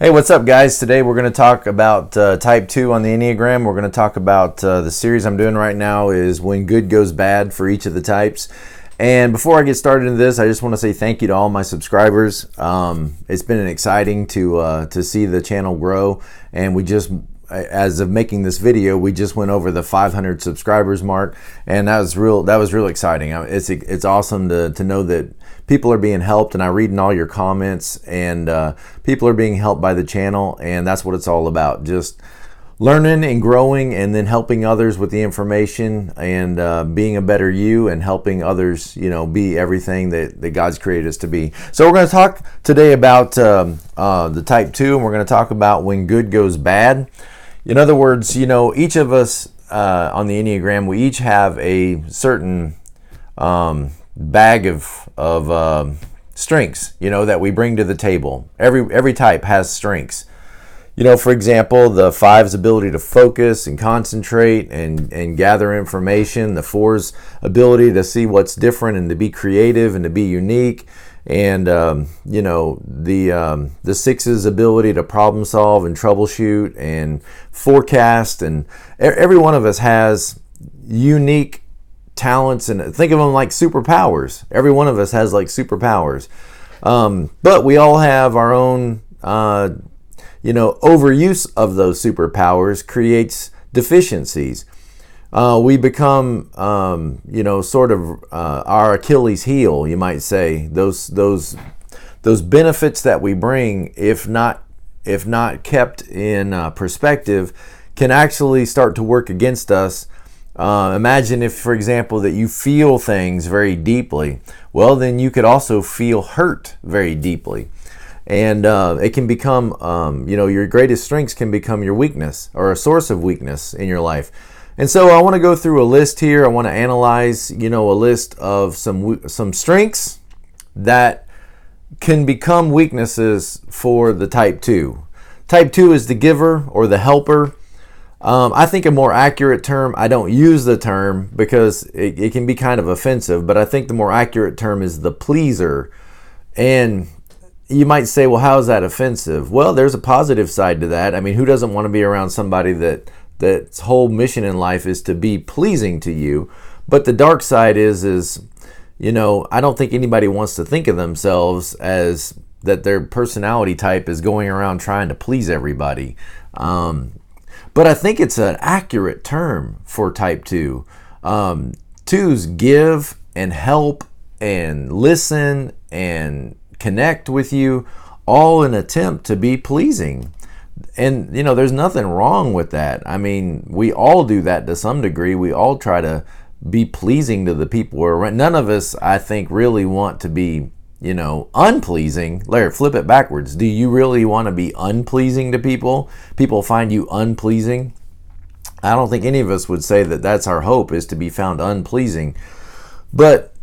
Hey, what's up, guys? Today we're going to talk about type 2 on the Enneagram. We're going to talk about the series I'm doing right now is When Good Goes Bad for each of the types. And before I get started into this, I just want to say thank you to all my subscribers. It's been exciting to see the channel grow, and as of making this video, we just went over the 500 subscribers mark, and that was real exciting. It's awesome to know that people are being helped, and I read in all your comments, and people are being helped by the channel, and that's what it's all about. Just learning and growing, and then helping others with the information, and being a better you, and helping others, be everything that God's created us to be. So we're going to talk today about the type 2, and we're going to talk about when good goes bad. In other words, each of us on the Enneagram, we each have a certain bag of strengths, that we bring to the table. Every type has strengths. For example, the 5's ability to focus and concentrate and gather information. The 4's ability to see what's different and to be creative and to be unique. And the 6's ability to problem solve and troubleshoot and forecast. And every one of us has unique talents, and think of them like superpowers. Every one of us has like superpowers, but we all have our own overuse of those superpowers creates deficiencies. We become sort of our Achilles heel, you might say. Those benefits that we bring, if not kept in perspective, can actually start to work against us. Imagine if, for example, that you feel things very deeply. Well, then you could also feel hurt very deeply. And it can become, your greatest strengths can become your weakness or a source of weakness in your life. And so I want to go through a list here. I want to analyze, a list of some strengths that can become weaknesses for the type 2. Type 2 is the giver or the helper. I think a more accurate term, I don't use the term because it can be kind of offensive, but I think the more accurate term is the pleaser. And you might say, well, how is that offensive? Well, there's a positive side to that. I mean, who doesn't want to be around somebody that's whole mission in life is to be pleasing to you? But the dark side is I don't think anybody wants to think of themselves as that their personality type is going around trying to please everybody. But I think it's an accurate term for type 2. 2s give and help and listen and connect with you, all in an attempt to be pleasing. And, there's nothing wrong with that. I mean, we all do that to some degree. We all try to be pleasing to the people we're around. None of us, I think, really want to be, unpleasing. Larry, flip it backwards. Do you really want to be unpleasing to people? People find you unpleasing? I don't think any of us would say that that's our hope, is to be found unpleasing. But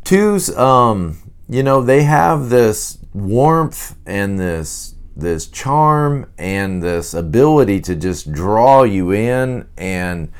2s, they have this warmth and this charm and this ability to just draw you in, and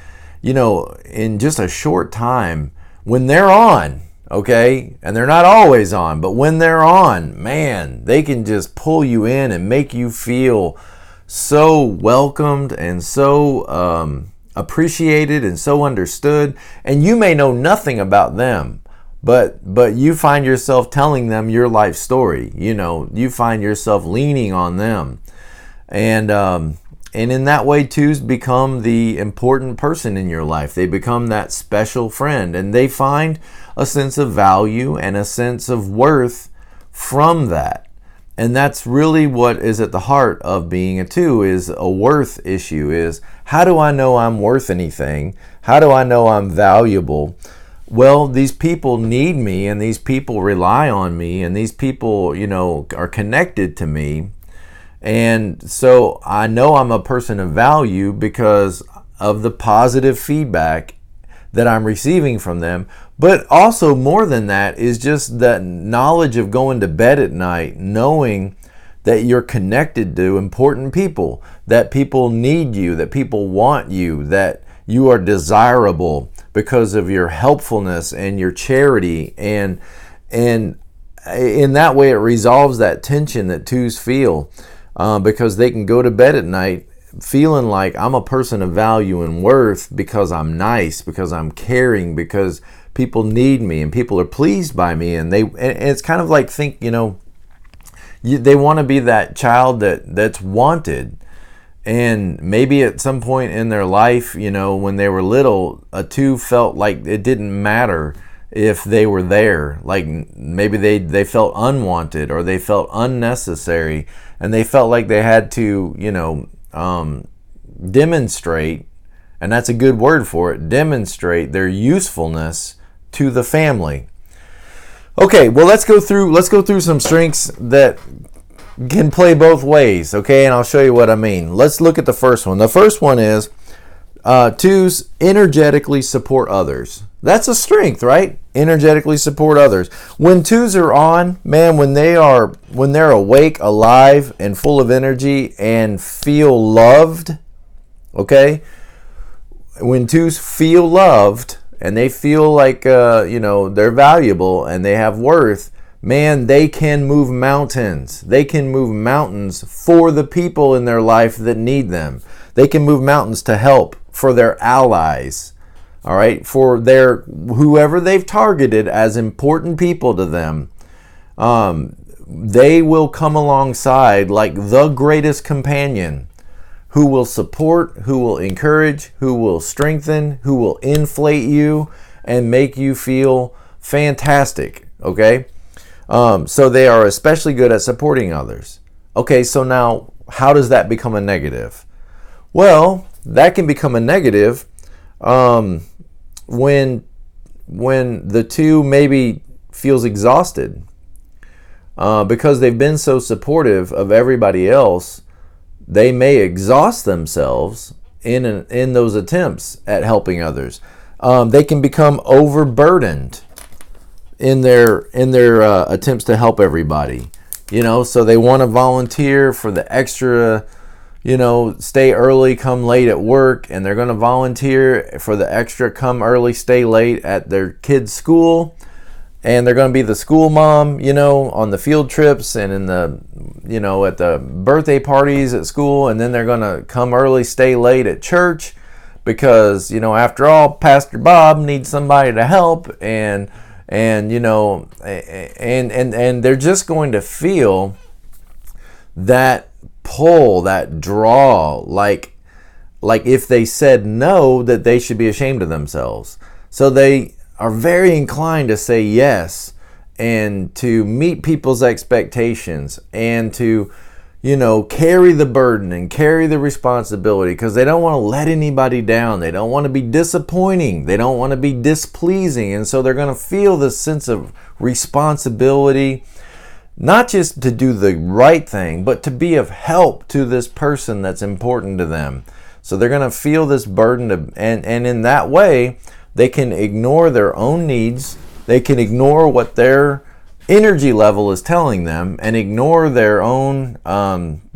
in just a short time, when they're on, okay, and they're not always on, but when they're on, man, they can just pull you in and make you feel so welcomed and so appreciated and so understood. And you may know nothing about them, but you find yourself telling them your life story. You find yourself leaning on them, and in that way, 2s become the important person in your life. They become that special friend, and they find a sense of value and a sense of worth from that. And that's really what is at the heart of being a 2, is a worth issue. Is, how do I know I'm worth anything? How do I know I'm valuable? Well, these people need me, and these people rely on me, and these people, are connected to me. And so I know I'm a person of value because of the positive feedback that I'm receiving from them. But also, more than that, is just that knowledge of going to bed at night, knowing that you're connected to important people, that people need you, that people want you, that you are desirable because of your helpfulness and your charity. And in that way, it resolves that tension that 2s feel. because they can go to bed at night feeling like I'm a person of value and worth because I'm nice, because I'm caring, because people need me and people are pleased by me. And it's kind of like, they want to be that child that's wanted. And maybe at some point in their life, when they were little, a 2 felt like it didn't matter if they were there. Like maybe they felt unwanted or they felt unnecessary, and they felt like they had to, demonstrate, and that's a good word for it, demonstrate their usefulness to the family. Okay, well, let's go through some strengths that can play both ways, okay? And I'll show you what I mean. Let's look at the first one. The first one is 2s energetically support others. That's a strength, right? Energetically support others. When 2s are on, man, when they're awake, alive, and full of energy and feel loved, okay? When 2s feel loved and they feel like they're valuable and they have worth, man, they can move mountains. They can move mountains for the people in their life that need them. They can move mountains to help for their allies, all right, for their whoever they've targeted as important people to them. They will come alongside like the greatest companion, who will support, who will encourage, who will strengthen, who will inflate you and make you feel fantastic, okay? So they are especially good at supporting others. Okay, so now how does that become a negative? Well, that can become a negative when the 2 maybe feels exhausted because they've been so supportive of everybody else. They may exhaust themselves in those attempts at helping others. They can become overburdened in their attempts to help everybody, so they want to volunteer for the extra, stay early, come late at work, and they're going to volunteer for the extra come early, stay late at their kid's school, and they're going to be the school mom, on the field trips and in the, at the birthday parties at school, and then they're going to come early, stay late at church because, after all, Pastor Bob needs somebody to help, and they're just going to feel that pull, that draw, like if they said no, that they should be ashamed of themselves. So they are very inclined to say yes and to meet people's expectations and to, carry the burden and carry the responsibility because they don't want to let anybody down. They don't want to be disappointing. They don't want to be displeasing. And so they're going to feel this sense of responsibility, not just to do the right thing, but to be of help to this person that's important to them. So they're going to feel this burden and in that way, they can ignore their own needs. They can ignore what their energy level is telling them and ignore their own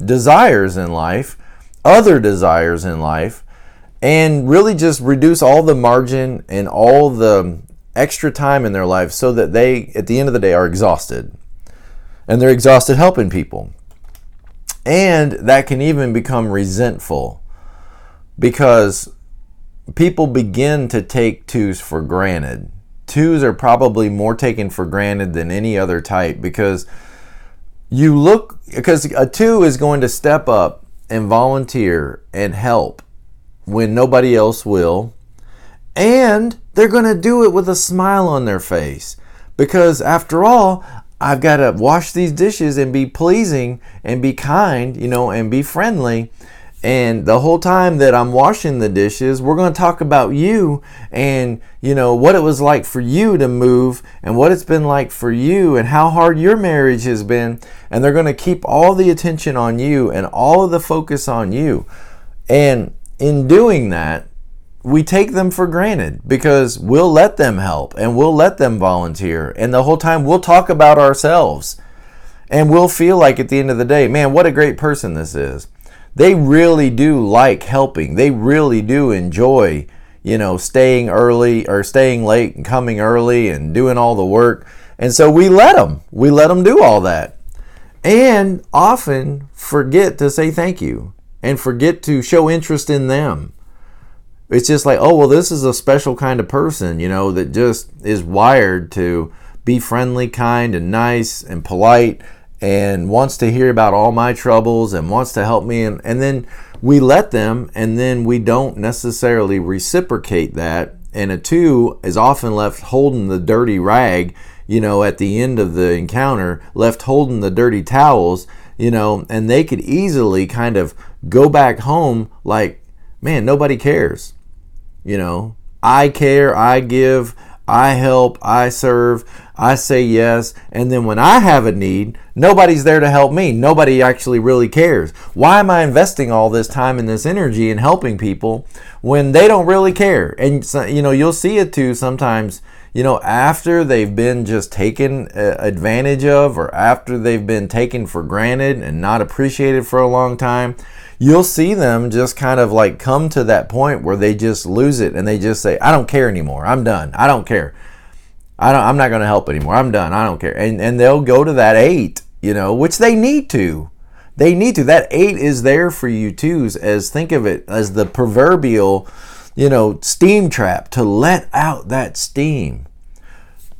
desires in life, other desires in life, and really just reduce all the margin and all the extra time in their life so that they, at the end of the day, are exhausted. And they're exhausted helping people. And that can even become resentful because people begin to take 2s for granted. 2s are probably more taken for granted than any other type because a 2 is going to step up and volunteer and help when nobody else will, and they're going to do it with a smile on their face because after all, I've got to wash these dishes and be pleasing and be kind, and be friendly. And the whole time that I'm washing the dishes, we're going to talk about you and, what it was like for you to move and what it's been like for you and how hard your marriage has been. And they're going to keep all the attention on you and all of the focus on you. And in doing that, we take them for granted because we'll let them help and we'll let them volunteer. And the whole time we'll talk about ourselves and we'll feel like at the end of the day, man, what a great person this is. They really do like helping. They really do enjoy, staying early or staying late and coming early and doing all the work. And so we let them do all that. and often forget to say thank you and forget to show interest in them. It's just like, oh, well, this is a special kind of person, that just is wired to be friendly, kind, and nice and polite, and wants to hear about all my troubles and wants to help me. And then we let them, and then we don't necessarily reciprocate that. And a 2 is often left holding the dirty rag, at the end of the encounter, left holding the dirty towels, and they could easily kind of go back home like, man, nobody cares. I care, I give, I help, I serve, I say yes, and then when I have a need, nobody's there to help me. Nobody actually really cares. Why am I investing all this time and this energy in helping people when they don't really care? And you'll see it too sometimes, after they've been just taken advantage of, or after they've been taken for granted and not appreciated for a long time, you'll see them just kind of like come to that point where they just lose it and they just say, I don't care anymore. I'm done. I don't care. I'm not going to help anymore. I'm done. I don't care. And they'll go to that 8, which they need to. They need to. That 8 is there for you too, as think of it as the proverbial, steam trap to let out that steam.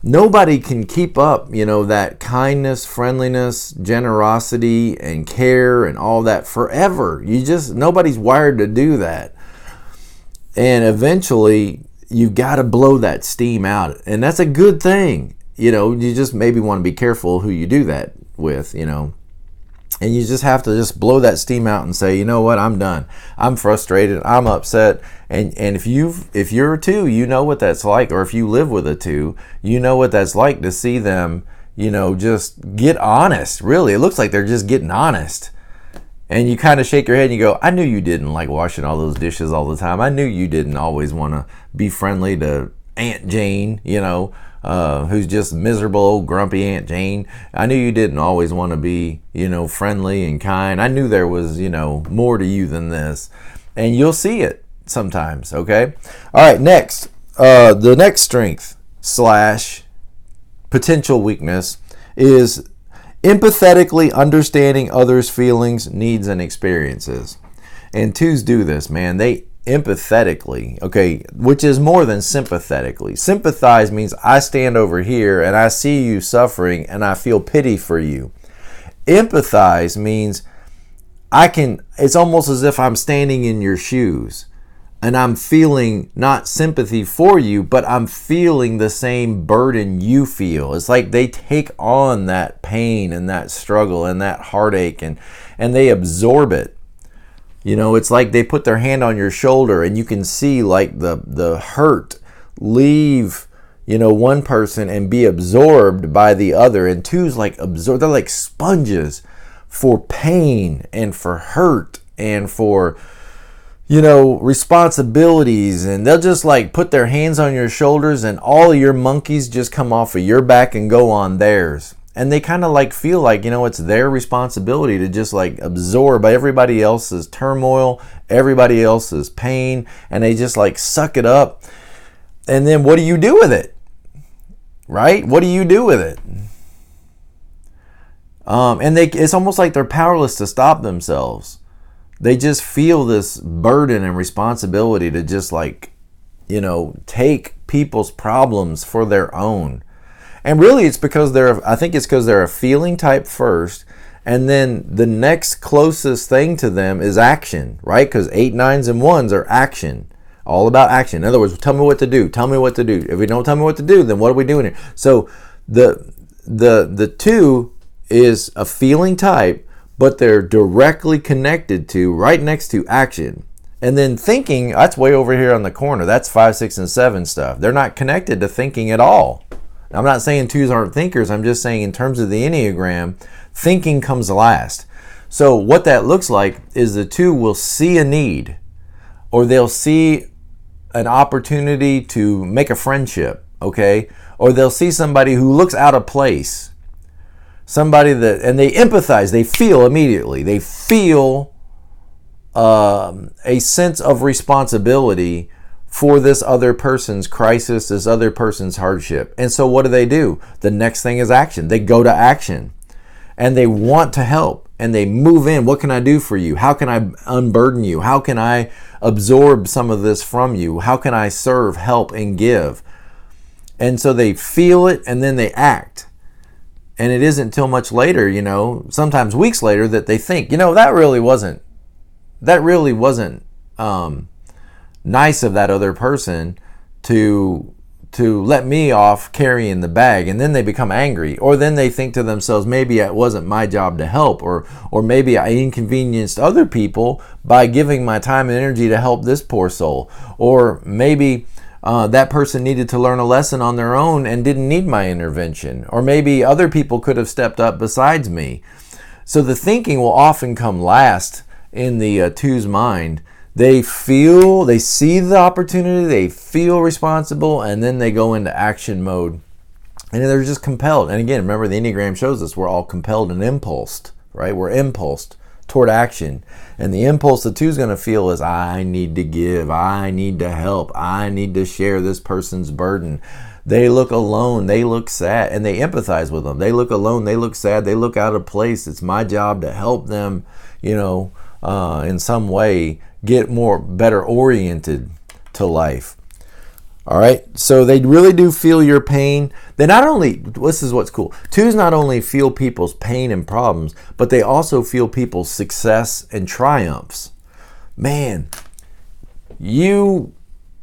Nobody can keep up, that kindness, friendliness, generosity, and care and all that forever. Nobody's wired to do that. And eventually, you've got to blow that steam out. And that's a good thing. You just maybe want to be careful who you do that with, And you just have to just blow that steam out and say, you know what, I'm done. I'm frustrated. I'm upset. And if you're a 2, you know what that's like. Or if you live with a 2, you know what that's like to see them, just get honest. Really, it looks like they're just getting honest. And you kind of shake your head and you go, I knew you didn't like washing all those dishes all the time. I knew you didn't always want to be friendly to Aunt Jane, who's just miserable old grumpy Aunt Jane. I knew you didn't always want to be, friendly and kind. I knew there was, more to you than this. And you'll see it sometimes, okay? All right, next. The next strength / potential weakness is empathetically understanding others' feelings, needs, and experiences. And 2s do this, man. They empathetically, okay, which is more than sympathetically. Sympathize means I stand over here and I see you suffering and I feel pity for you. Empathize means it's almost as if I'm standing in your shoes and I'm feeling not sympathy for you, but I'm feeling the same burden you feel. It's like they take on that pain and that struggle and that heartache and they absorb it. It's like they put their hand on your shoulder and you can see like the hurt leave, one person and be absorbed by the other. And 2's like absorb. They're like sponges for pain and for hurt and for, responsibilities. And they'll just like put their hands on your shoulders and all of your monkeys just come off of your back and go on theirs. And they kind of like feel like, it's their responsibility to just like absorb everybody else's turmoil, everybody else's pain, and they just like suck it up. And then what do you do with it? Right? What do you do with it? And it's almost like they're powerless to stop themselves. They just feel this burden and responsibility to just like, take people's problems for their own. And really it's because they're a feeling type first, and then the next closest thing to them is action, right? Because 8, 9s, and 1s are action. All about action. In other words, tell me what to do. Tell me what to do. If you don't tell me what to do, then what are we doing here? So the 2 is a feeling type, but they're directly connected to, right next to action. And then thinking, that's way over here on the corner. That's 5, 6, and 7 stuff. They're not connected to thinking at all. I'm not saying 2s aren't thinkers. I'm just saying in terms of the Enneagram, thinking comes last. So what that looks like is the 2 will see a need, or they'll see an opportunity to make a friendship, okay? Or they'll see somebody who looks out of place. And they empathize, they feel immediately. They feel a sense of responsibility for this other person's crisis, this other person's hardship. And so what do? The next thing is action. They go to action. and they want to help, and they move in. What can I do for you? How can I unburden you? How can I absorb some of this from you? How can I serve, help, and give? And so they feel it, and then they act. And it isn't until much later, sometimes weeks later, that they think, that really wasn't nice of that other person to let me off carrying the bag. And then they become angry, or then they think to themselves, maybe it wasn't my job to help, or maybe I inconvenienced other people by giving my time and energy to help this poor soul, or maybe that person needed to learn a lesson on their own and didn't need my intervention, or maybe other people could have stepped up besides me. So the thinking will often come last in the two's mind. They see the opportunity, they feel responsible, and then they go into action mode. And they're just compelled. And again, remember, the Enneagram shows us we're all compelled and impulsed, right? We're impulsed toward action. And the impulse the two's going to feel is, I need to give, I need to help, I need to share this person's burden. They look alone, they look sad, and they empathize with them. They look alone, they look sad, they look out of place. It's my job to help them, in some way get better oriented to life. All right, so they really do feel your pain. This is what's cool. Twos not only feel people's pain and problems, but they also feel people's success and triumphs. Man, you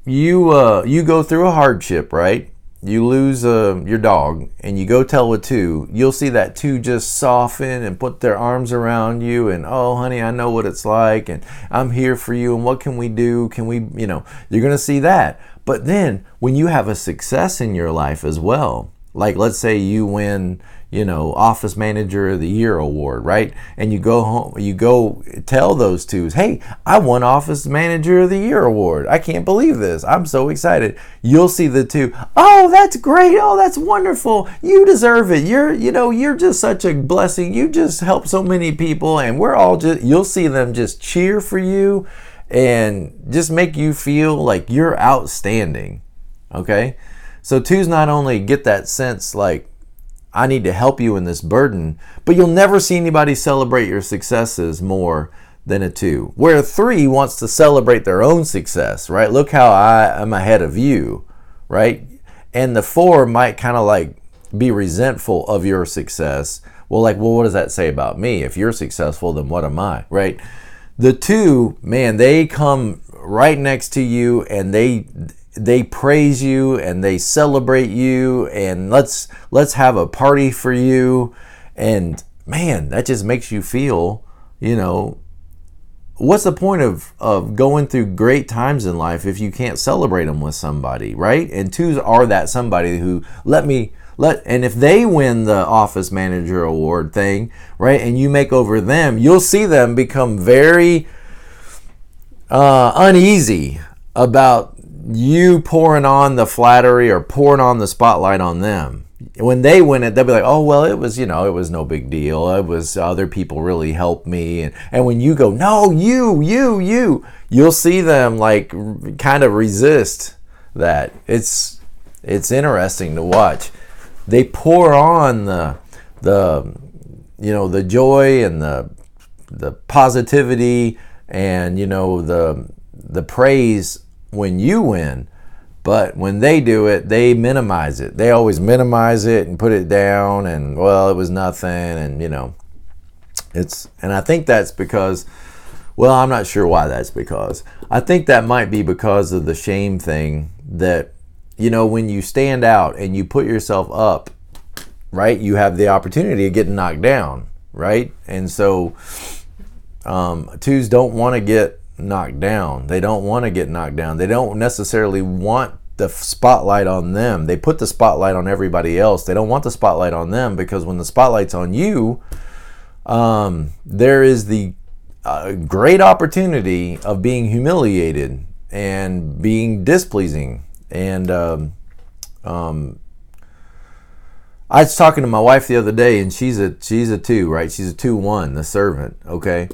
go through a hardship, right? You lose your dog, and you go tell a two. You'll see that two just soften and put their arms around you, and, oh, honey, I know what it's like, and I'm here for you, and what can we do? You're going to see that. But then when you have a success in your life as well, like let's say you win, Office Manager of the Year award, right? And you go home, you go tell those twos, hey, I won Office Manager of the Year award. I can't believe this. I'm so excited. You'll see the two, oh, that's great. Oh, that's wonderful. You deserve it. You're just such a blessing. You just help so many people, and you'll see them just cheer for you and just make you feel like you're outstanding. Okay? So twos not only get that sense like, I need to help you in this burden, but you'll never see anybody celebrate your successes more than a two. Where a three wants to celebrate their own success, right? Look how I am ahead of you, right? And the four might kind of like be resentful of your success. Well, what does that say about me? If you're successful, then what am I, right? The two, man, they come right next to you, and they praise you, and they celebrate you, and let's have a party for you. And man, that just makes you feel, what's the point of going through great times in life if you can't celebrate them with somebody, right? And twos are that somebody who and if they win the Office Manager Award thing, right, and you make over them, you'll see them become very uneasy about you pouring on the flattery or pouring on the spotlight on them. When they win it, they'll be like, oh, well, it was no big deal. It was other people really helped me. And when you go, no, you'll see them like kind of resist that. It's interesting to watch. They pour on the joy and the positivity and, the praise when you win, but when they do it, they minimize it. They always minimize it and put it down, and, well, it was nothing, and and I think that's because, well, I'm not sure why that's because. I think that might be because of the shame thing that, when you stand out and you put yourself up, right, you have the opportunity of getting knocked down, right? And so twos don't want to get knocked down. They don't want to get knocked down. They don't necessarily want the spotlight on them. They put the spotlight on everybody else. They don't want the spotlight on them, because when the spotlight's on you, there is the great opportunity of being humiliated and being displeasing. And I was talking to my wife the other day, and she's a two, right? She's a 2-1, the servant, okay?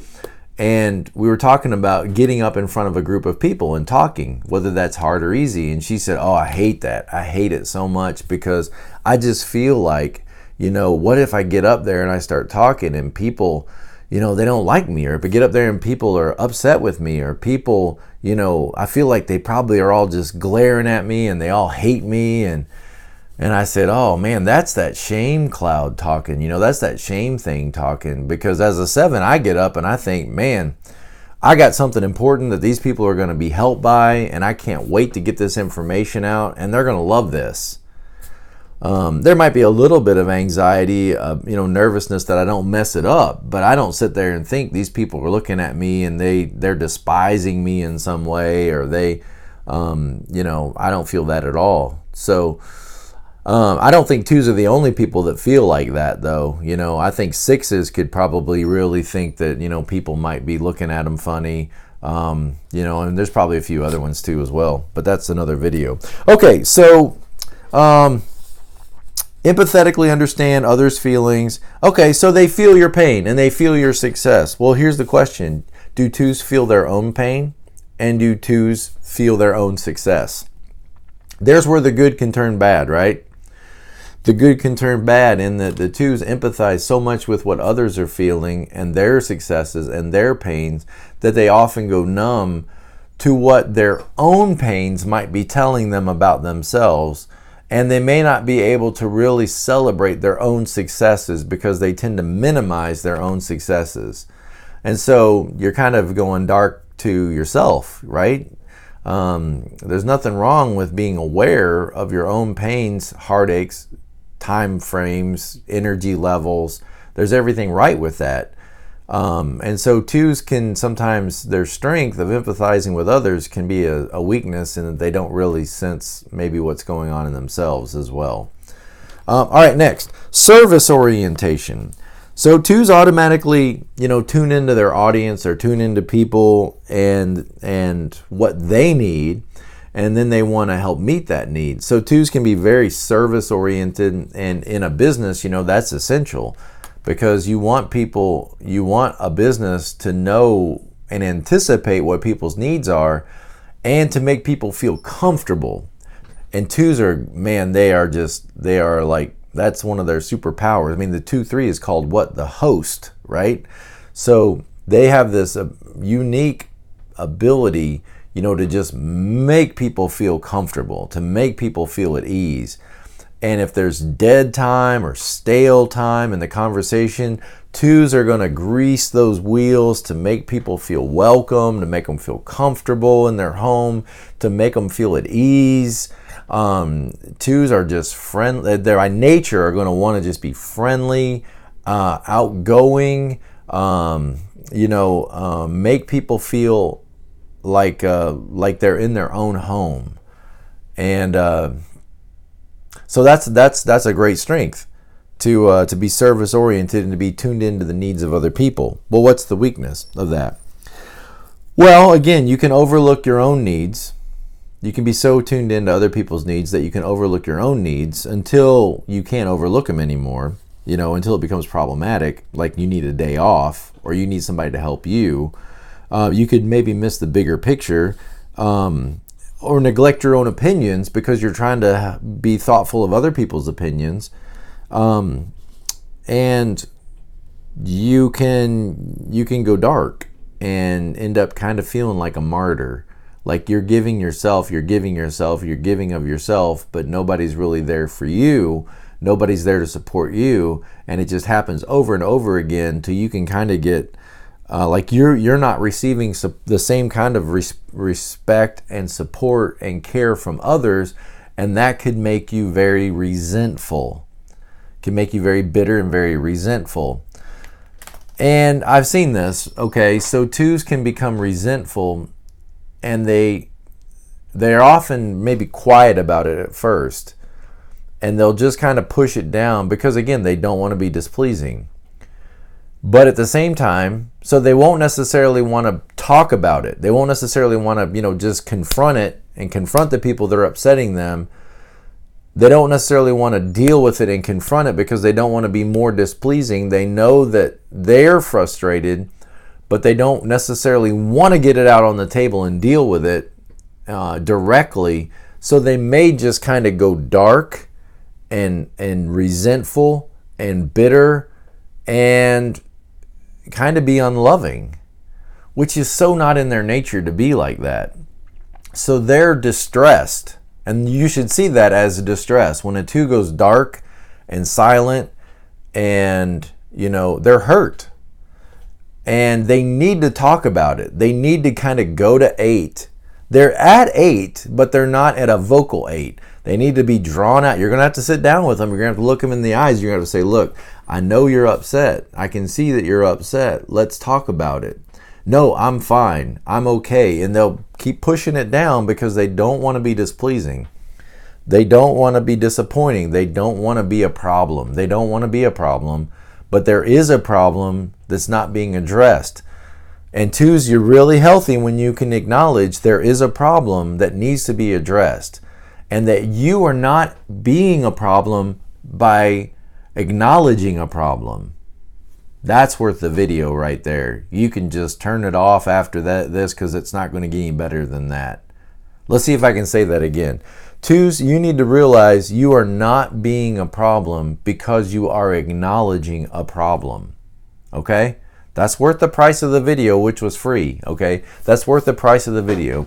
And we were talking about getting up in front of a group of people and talking, whether that's hard or easy. And she said, oh, I hate that. I hate it so much, because I just feel like, what if I get up there and I start talking and people, they don't like me, or if I get up there and people are upset with me, or people, I feel like they probably are all just glaring at me and they all hate me. And I said, oh man, that's that shame cloud talking, that's that shame thing talking. Because as a 7, I get up and I think, man, I got something important that these people are going to be helped by, and I can't wait to get this information out, and they're going to love this. There might be a little bit of anxiety, nervousness that I don't mess it up, but I don't sit there and think these people are looking at me and they're despising me in some way, or they, I don't feel that at all. So I don't think 2s are the only people that feel like that, though. I think 6s could probably really think that, people might be looking at them funny. And there's probably a few other ones too as well, but that's another video. Okay, so empathetically understand others' feelings. Okay, so they feel your pain and they feel your success. Well, here's the question. Do 2s feel their own pain? And do 2s feel their own success? There's where the good can turn bad, right? The good can turn bad in that the 2s empathize so much with what others are feeling and their successes and their pains that they often go numb to what their own pains might be telling them about themselves. And they may not be able to really celebrate their own successes because they tend to minimize their own successes. And so you're kind of going dark to yourself, right? There's nothing wrong with being aware of your own pains, heartaches, time frames, energy levels. There's everything right with that. And so 2s can sometimes, their strength of empathizing with others can be a weakness in that they don't really sense maybe what's going on in themselves as well. All right, next, service orientation. So 2s automatically, tune into their audience or tune into people and what they need, and then they want to help meet that need. So 2s can be very service oriented, and in a business, that's essential. Because you want a business to know and anticipate what people's needs are and to make people feel comfortable. And 2s are, man, they are like, that's one of their superpowers. I mean, the 2-3 is called what? The host, right? So they have this unique ability, to just make people feel comfortable, to make people feel at ease. And if there's dead time or stale time in the conversation, 2s are going to grease those wheels to make people feel welcome, to make them feel comfortable in their home, to make them feel at ease. 2s are just friendly. They by nature are going to want to just be friendly, outgoing, make people feel like they're in their own home. And so that's a great strength, to be service oriented and to be tuned into the needs of other people. Well, what's the weakness of that? Well, again, you can overlook your own needs. You can be so tuned into other people's needs that you can overlook your own needs until you can't overlook them anymore, until it becomes problematic, like you need a day off or you need somebody to help you. You could maybe miss the bigger picture, or neglect your own opinions because you're trying to be thoughtful of other people's opinions. And you can go dark and end up kind of feeling like a martyr. Like you're giving of yourself, but nobody's really there for you. Nobody's there to support you. And it just happens over and over again till you can kind of get like you're not receiving the same kind of respect and support and care from others, and that could make you very resentful. Can make you very bitter and very resentful. And I've seen this. Okay, so 2s can become resentful, and they're often maybe quiet about it at first, and they'll just kind of push it down because again they don't want to be displeasing. But at the same time, so they won't necessarily want to talk about it. They won't necessarily want to, just confront it and confront the people that are upsetting them. They don't necessarily want to deal with it and confront it because they don't want to be more displeasing. They know that they're frustrated, but they don't necessarily want to get it out on the table and deal with it directly. So they may just kind of go dark and resentful and bitter and kind of be unloving, which is so not in their nature to be like that. So they're distressed, and you should see that as a distress. When a 2 goes dark and silent and, they're hurt and they need to talk about it. They need to kind of go to 8. They're at 8, but they're not at a vocal 8. They need to be drawn out. You're going to have to sit down with them. You're going to have to look them in the eyes. You're going to have to say, look, I know you're upset. I can see that you're upset. Let's talk about it. No, I'm fine. I'm okay. And they'll keep pushing it down because they don't want to be displeasing. They don't want to be disappointing. They don't want to be a problem. They don't want to be a problem, but there is a problem that's not being addressed. And 2s, you're really healthy when you can acknowledge there is a problem that needs to be addressed, and that you are not being a problem by acknowledging a problem. That's worth the video right there. You can just turn it off after this because it's not going to get any better than that. Let's see if I can say that again. 2s, you need to realize you are not being a problem because you are acknowledging a problem. Okay? That's worth the price of the video, which was free. Okay? That's worth the price of the video.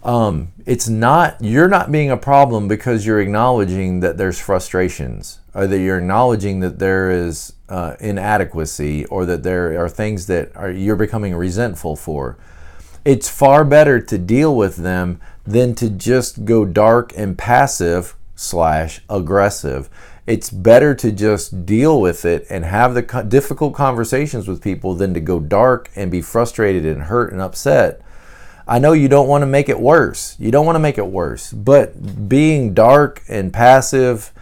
You're not being a problem because you're acknowledging that there's frustrations, or that you're acknowledging that there is inadequacy, or that there are things that you're becoming resentful for. It's far better to deal with them than to just go dark and passive/aggressive. It's better to just deal with it and have the difficult conversations with people than to go dark and be frustrated and hurt and upset. I know you don't want to make it worse. You don't want to make it worse. But being dark and passive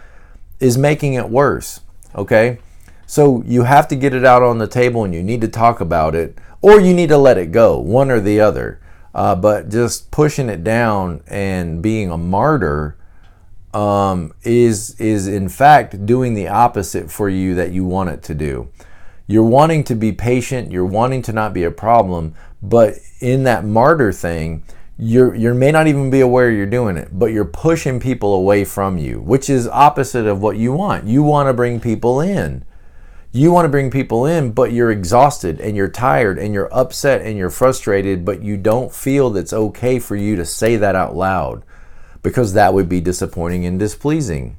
is making it worse. Okay? So you have to get it out on the table, and you need to talk about it, or you need to let it go, one or the other. But just pushing it down and being a martyr is in fact doing the opposite for you that you want it to do. You're wanting to be patient, you're wanting to not be a problem, but in that martyr thing, you may not even be aware you're doing it, but you're pushing people away from you, which is opposite of what you want. You want to bring people in. You want to bring people in, but you're exhausted and you're tired and you're upset and you're frustrated, but you don't feel that it's okay for you to say that out loud, because that would be disappointing and displeasing.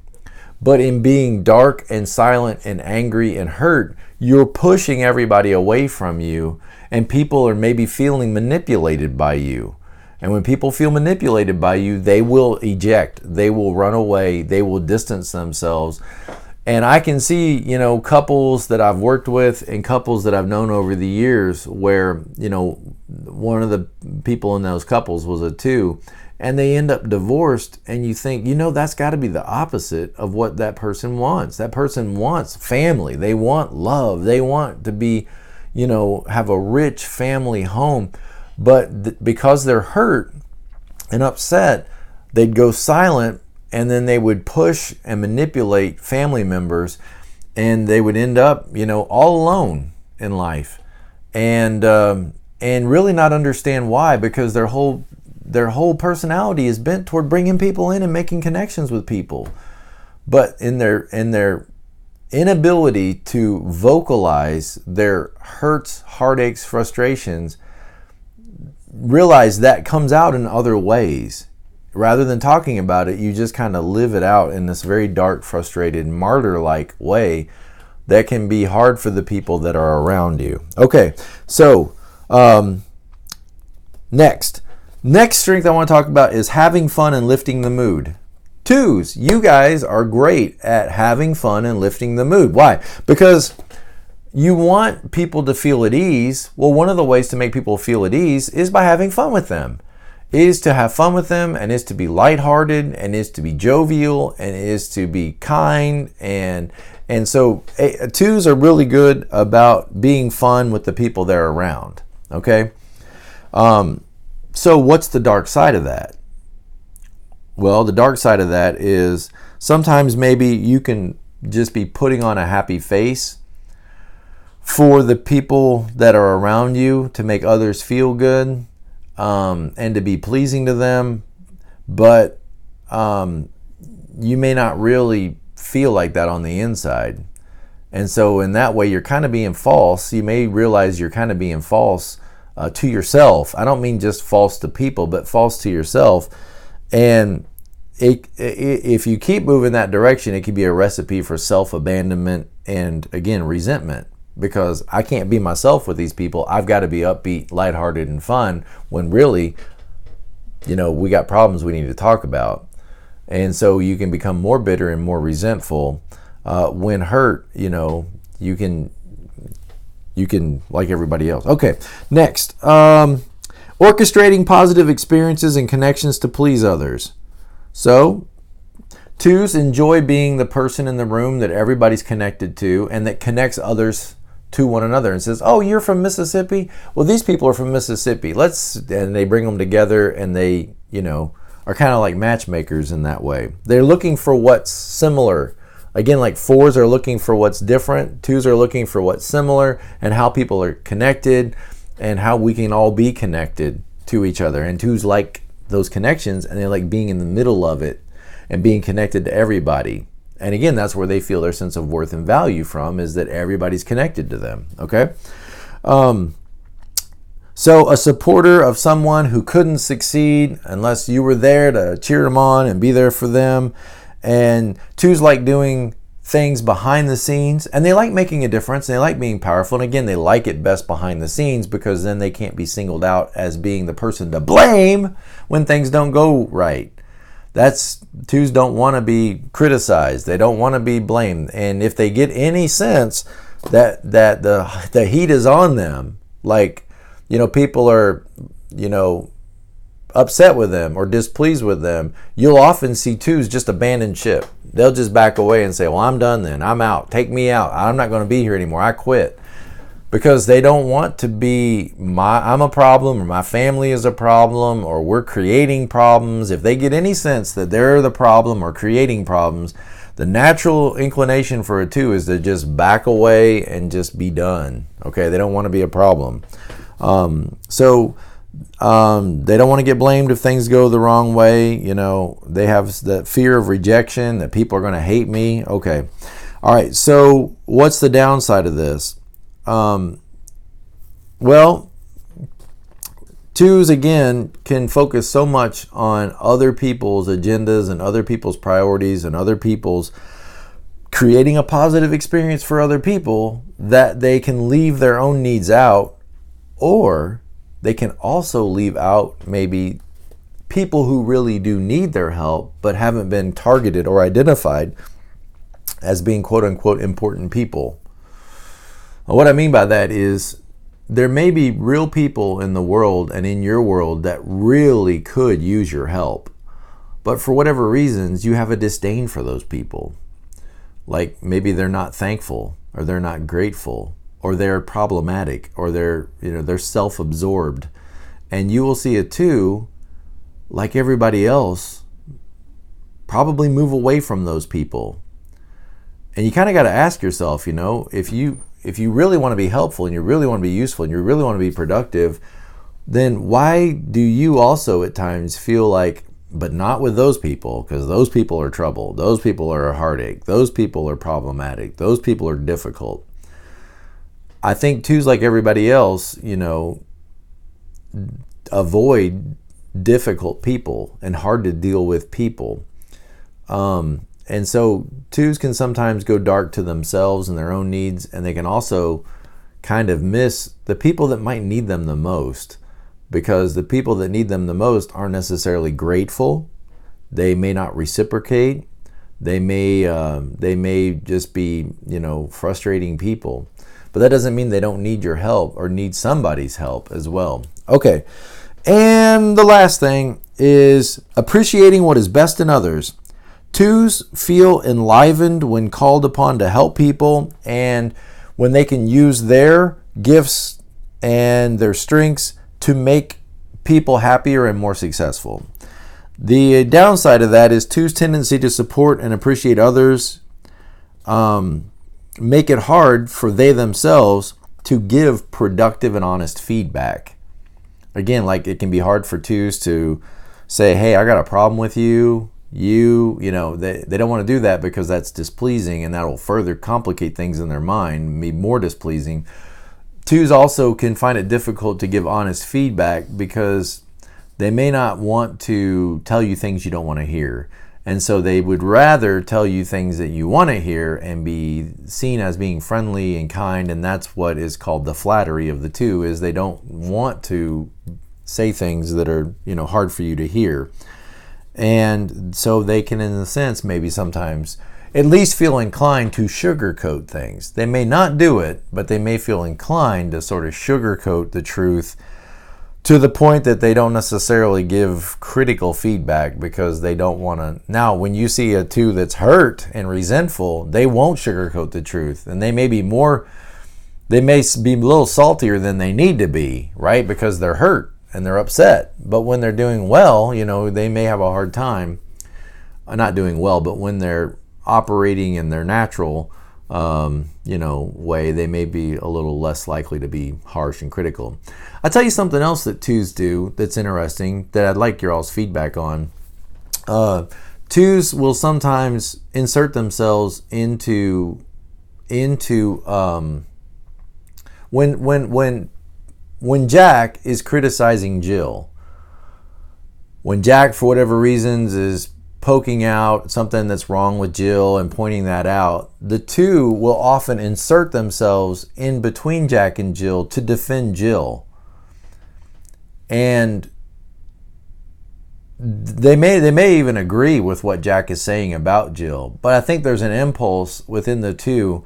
But in being dark and silent and angry and hurt, you're pushing everybody away from you, and people are maybe feeling manipulated by you. And when people feel manipulated by you, they will eject, they will run away, they will distance themselves. And I can see, couples that I've worked with and couples that I've known over the years where, one of the people in those couples was a 2, and they end up divorced, and you think, that's got to be the opposite of what that person wants. That person wants family. They want love. They want to be, have a rich family home. But because they're hurt and upset, they'd go silent, and then they would push and manipulate family members, and they would end up, all alone in life, and really not understand why, because their whole personality is bent toward bringing people in and making connections with people. But in their inability to vocalize their hurts, heartaches, frustrations, realize that comes out in other ways. Rather than talking about it, you just kind of live it out in this very dark, frustrated, martyr-like way that can be hard for the people that are around you. Okay, so next strength I want to talk about is having fun and lifting the mood. 2s, you guys are great at having fun and lifting the mood. Why? Because you want people to feel at ease. Well, one of the ways to make people feel at ease is by having fun with them. Is to have fun with them, and is to be lighthearted, and is to be jovial, and is to be kind, and so 2s are really good about being fun with the people they're around. Okay, so what's the dark side of that? Well, the dark side of that is sometimes maybe you can just be putting on a happy face for the people that are around you to make others feel good. And to be pleasing to them, but you may not really feel like that on the inside. And so in that way, you're kind of being false. You may realize you're kind of being false to yourself. I don't mean just false to people, but false to yourself. And if you keep moving that direction, it could be a recipe for self-abandonment and, again, resentment. Because I can't be myself with these people. I've got to be upbeat, lighthearted, and fun, when really, we got problems we need to talk about. And so you can become more bitter and more resentful. When hurt, you can like everybody else. Okay, next. Orchestrating positive experiences and connections to please others. So, 2s enjoy being the person in the room that everybody's connected to and that connects others to one another and says, oh, you're from Mississippi? Well, these people are from Mississippi. And they bring them together, and they, are kind of like matchmakers in that way. They're looking for what's similar. Again, like 4s are looking for what's different. 2s are looking for what's similar and how people are connected and how we can all be connected to each other. And 2s like those connections, and they like being in the middle of it and being connected to everybody. And again, that's where they feel their sense of worth and value from, is that everybody's connected to them, okay? So a supporter of someone who couldn't succeed unless you were there to cheer them on and be there for them. And 2s like doing things behind the scenes, and they like making a difference, and they like being powerful. And again, they like it best behind the scenes, because then they can't be singled out as being the person to blame when things don't go right. 2s don't want to be criticized. They don't want to be blamed. And if they get any sense that the heat is on them, like, people are, upset with them or displeased with them, you'll often see 2s just abandon ship. They'll just back away and say, well, I'm done then. I'm out. Take me out. I'm not going to be here anymore. I quit. Because they don't want to be I'm a problem, or my family is a problem, or we're creating problems. If they get any sense that they're the problem or creating problems, the natural inclination for a 2 is to just back away and just be done. Okay, they don't want to be a problem. So they don't want to get blamed if things go the wrong way. They have that fear of rejection, that people are going to hate me. Okay. All right. So what's the downside of this? Well, 2s, again, can focus so much on other people's agendas and other people's priorities and other people's creating a positive experience for other people, that they can leave their own needs out, or they can also leave out maybe people who really do need their help but haven't been targeted or identified as being quote-unquote important people. What I mean by that is, there may be real people in the world and in your world that really could use your help, but for whatever reasons, you have a disdain for those people. Like, maybe they're not thankful, or they're not grateful, or they're problematic, or they're self-absorbed. And you will see a 2, like everybody else, probably move away from those people. And you kind of got to ask yourself, if you really want to be helpful, and you really want to be useful, and you really want to be productive, then why do you also at times feel like, but not with those people, because those people are trouble, those people are a heartache, those people are problematic, those people are difficult. I think 2s, like everybody else, avoid difficult people and hard to deal with people. And so 2s can sometimes go dark to themselves and their own needs, and they can also kind of miss the people that might need them the most, because the people that need them the most aren't necessarily grateful. They may not reciprocate. They may just be, frustrating people. But that doesn't mean they don't need your help or need somebody's help as well. Okay. And the last thing is appreciating what is best in others. 2s feel enlivened when called upon to help people, and when they can use their gifts and their strengths to make people happier and more successful. The downside of that is 2's tendency to support and appreciate others make it hard for they themselves to give productive and honest feedback. Again, like, it can be hard for 2s to say, hey, I got a problem with you, they don't want to do that because that's displeasing, and that will further complicate things in their mind, be more displeasing. 2s also can find it difficult to give honest feedback because they may not want to tell you things you don't want to hear. And so they would rather tell you things that you want to hear and be seen as being friendly and kind. And that's what is called the flattery of the 2, is they don't want to say things that are, hard for you to hear. And so they can, in a sense, maybe sometimes at least feel inclined to sugarcoat things. They may not do it, but they may feel inclined to sort of sugarcoat the truth to the point that they don't necessarily give critical feedback because they don't want to. Now, when you see a 2 that's hurt and resentful, they won't sugarcoat the truth. And they may be a little saltier than they need to be, right? Because they're hurt and they're upset. But when they're doing well, they may have a hard time not doing well, but when they're operating in their natural way, they may be a little less likely to be harsh and critical. I'll tell you something else that 2s do that's interesting that I'd like your all's feedback on. 2s will sometimes insert themselves into when Jack is criticizing Jill, when Jack, for whatever reasons, is poking out something that's wrong with Jill and pointing that out, the 2 will often insert themselves in between Jack and Jill to defend Jill. And they may even agree with what Jack is saying about Jill, but I think there's an impulse within the 2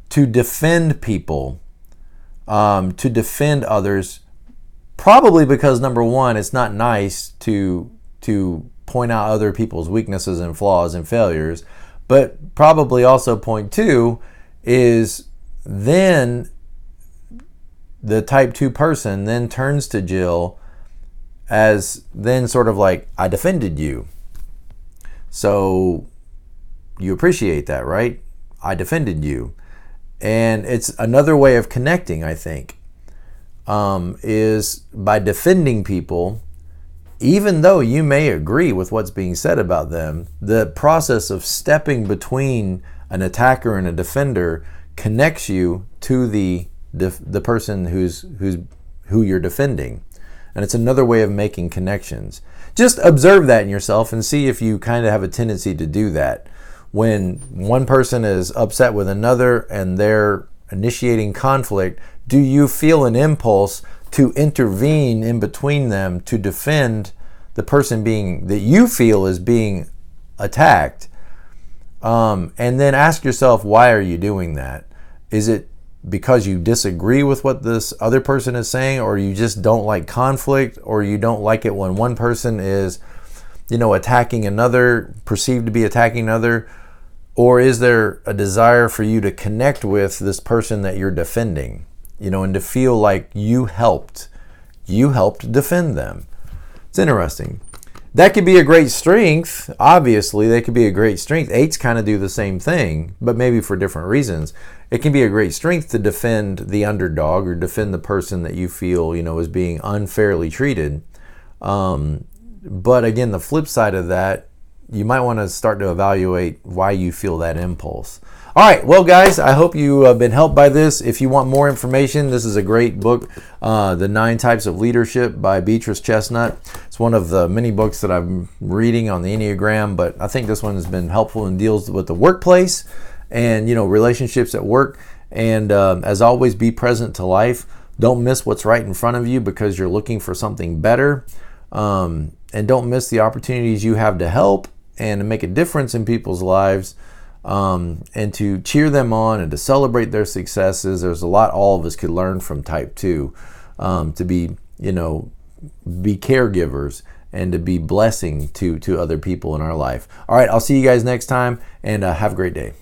to defend people, to defend others, probably because, number 1, it's not nice to point out other people's weaknesses and flaws and failures, but probably also point 2 is then the type 2 person then turns to Jill as then sort of like, I defended you. So you appreciate that, right? I defended you. And it's another way of connecting, I think, is by defending people. Even though you may agree with what's being said about them, the process of stepping between an attacker and a defender connects you to the person who you're defending. And it's another way of making connections. Just observe that in yourself and see if you kind of have a tendency to do that. When one person is upset with another and they're initiating conflict, do you feel an impulse to intervene in between them to defend the person that you feel is being attacked? And then ask yourself, why are you doing that? Is it because you disagree with what this other person is saying, or you just don't like conflict, or you don't like it when one person is, attacking another, perceived to be attacking another? Or is there a desire for you to connect with this person that you're defending, and to feel like you helped defend them? It's interesting. That could be a great strength. Obviously, that could be a great strength. 8s kind of do the same thing, but maybe for different reasons. It can be a great strength to defend the underdog or defend the person that you feel, is being unfairly treated. But again, the flip side of that, you might want to start to evaluate why you feel that impulse. All right, well, guys, I hope you have been helped by this. If you want more information, this is a great book, The 9 Types of Leadership by Beatrice Chestnut. It's one of the many books that I'm reading on the Enneagram, but I think this one has been helpful and deals with the workplace and, relationships at work. And as always, be present to life. Don't miss what's right in front of you because you're looking for something better. And don't miss the opportunities you have to help and to make a difference in people's lives. And to cheer them on and to celebrate their successes. There's a lot all of us could learn from type 2, to be caregivers and to be blessing to other people in our life. All right, I'll see you guys next time, and have a great day.